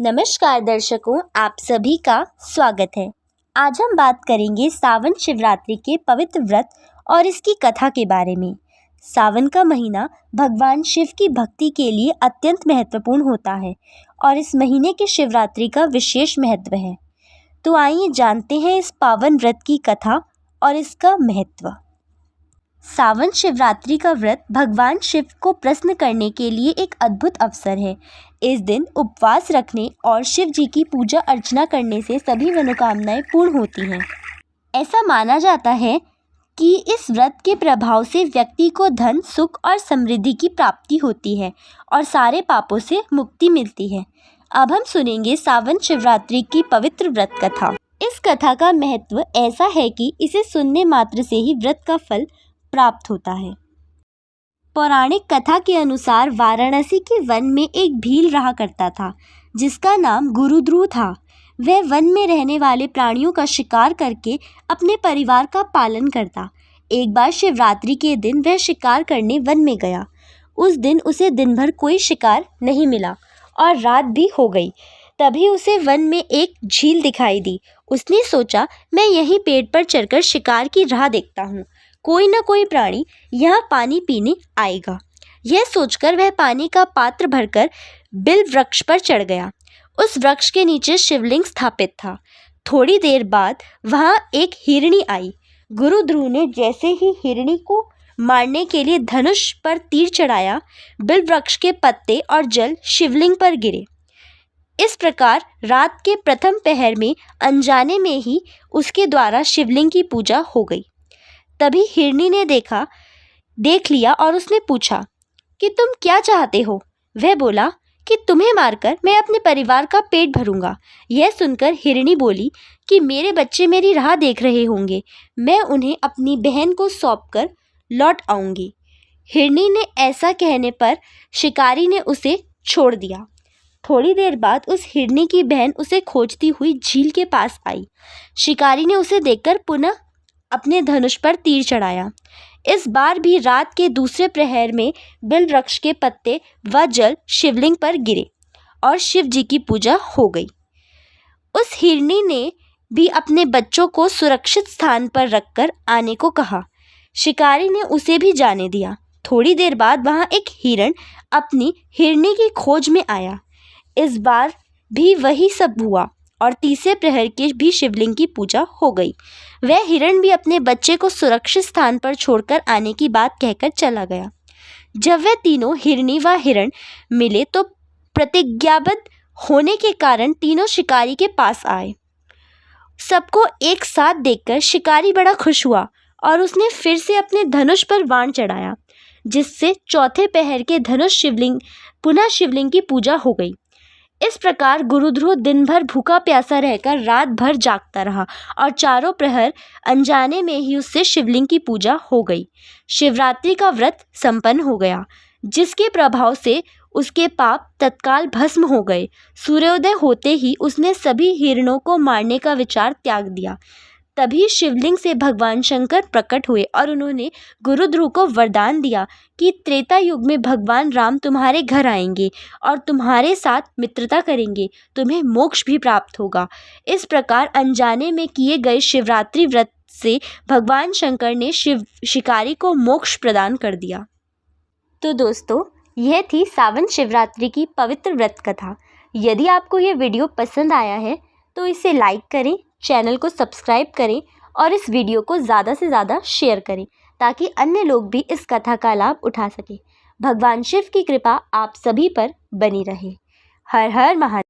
नमस्कार दर्शकों, आप सभी का स्वागत है। आज हम बात करेंगे सावन शिवरात्रि के पवित्र व्रत और इसकी कथा के बारे में। सावन का महीना भगवान शिव की भक्ति के लिए अत्यंत महत्वपूर्ण होता है और इस महीने की शिवरात्रि का विशेष महत्व है। तो आइए जानते हैं इस पावन व्रत की कथा और इसका महत्व। सावन शिवरात्रि का व्रत भगवान शिव को प्रसन्न करने के लिए एक अद्भुत अवसर है। इस दिन उपवास रखने और शिव जी की पूजा अर्चना करने से सभी मनोकामनाएं पूर्ण होती हैं। ऐसा माना जाता है कि इस व्रत के प्रभाव से व्यक्ति को धन, सुख और समृद्धि की प्राप्ति होती है और सारे पापों से मुक्ति मिलती है। अब हम सुनेंगे सावन शिवरात्रि की पवित्र व्रत कथा। इस कथा का महत्व ऐसा है कि इसे सुनने मात्र से ही व्रत का फल प्राप्त होता है। पौराणिक कथा के अनुसार वाराणसी के वन में एक भील रहा करता था जिसका नाम गुरुध्रुव था। वह वन में रहने वाले प्राणियों का शिकार करके अपने परिवार का पालन करता। एक बार शिवरात्रि के दिन वह शिकार करने वन में गया। उस दिन उसे दिन भर कोई शिकार नहीं मिला और रात भी हो गई। तभी उसे वन में एक झील दिखाई दी। उसने सोचा, मैं यहीं पेड़ पर चढ़कर शिकार की राह देखता हूँ, कोई न कोई प्राणी यहाँ पानी पीने आएगा। यह सोचकर वह पानी का पात्र भरकर बिल वृक्ष पर चढ़ गया। उस वृक्ष के नीचे शिवलिंग स्थापित था। थोड़ी देर बाद वहाँ एक हिरणी आई। गुरुध्रुव ने जैसे ही हिरणी को मारने के लिए धनुष पर तीर चढ़ाया, बिल वृक्ष के पत्ते और जल शिवलिंग पर गिरे। इस प्रकार रात के प्रथम पहर में अनजाने में ही उसके द्वारा शिवलिंग की पूजा हो गई। तभी हिरणी ने देख लिया और उसने पूछा कि तुम क्या चाहते हो। वह बोला कि तुम्हें मारकर मैं अपने परिवार का पेट भरूंगा। यह सुनकर हिरणी बोली कि मेरे बच्चे मेरी राह देख रहे होंगे, मैं उन्हें अपनी बहन को सौंपकर लौट आऊंगी। हिरणी ने ऐसा कहने पर शिकारी ने उसे छोड़ दिया। थोड़ी देर बाद उस हिरणी की बहन उसे खोजती हुई झील के पास आई। शिकारी ने उसे देखकर पुनः अपने धनुष पर तीर चढ़ाया। इस बार भी रात के दूसरे प्रहर में बिल वृक्ष के पत्ते व जल शिवलिंग पर गिरे और शिव जी की पूजा हो गई। उस हिरणी ने भी अपने बच्चों को सुरक्षित स्थान पर रखकर आने को कहा। शिकारी ने उसे भी जाने दिया। थोड़ी देर बाद वहाँ एक हिरण अपनी हिरणी की खोज में आया। इस बार भी वही सब हुआ और तीसरे प्रहर की भी शिवलिंग की पूजा हो गई। वह हिरण भी अपने बच्चे को सुरक्षित स्थान पर छोड़कर आने की बात कहकर चला गया। जब वह तीनों हिरणी व हिरण मिले तो प्रतिज्ञाबद्ध होने के कारण तीनों शिकारी के पास आए। सबको एक साथ देखकर शिकारी बड़ा खुश हुआ और उसने फिर से अपने धनुष पर बाण चढ़ाया, जिससे चौथे पहर के धनुष पुनः शिवलिंग की पूजा हो गई। इस प्रकार गुरुध्रुव दिन भर भूखा प्यासा रहकर रात भर जागता रहा और चारों प्रहर अनजाने में ही उससे शिवलिंग की पूजा हो गई। शिवरात्रि का व्रत संपन्न हो गया, जिसके प्रभाव से उसके पाप तत्काल भस्म हो गए। सूर्योदय होते ही उसने सभी हिरणों को मारने का विचार त्याग दिया। तभी शिवलिंग से भगवान शंकर प्रकट हुए और उन्होंने गुरुध्रुव को वरदान दिया कि त्रेता युग में भगवान राम तुम्हारे घर आएंगे और तुम्हारे साथ मित्रता करेंगे, तुम्हें मोक्ष भी प्राप्त होगा। इस प्रकार अनजाने में किए गए शिवरात्रि व्रत से भगवान शंकर ने शिकारी को मोक्ष प्रदान कर दिया। तो दोस्तों, यह थी सावन शिवरात्रि की पवित्र व्रत कथा। यदि आपको यह वीडियो पसंद आया है तो इसे लाइक करें, चैनल को सब्सक्राइब करें और इस वीडियो को ज़्यादा से ज़्यादा शेयर करें ताकि अन्य लोग भी इस कथा का लाभ उठा सकें। भगवान शिव की कृपा आप सभी पर बनी रहे। हर हर महादेव।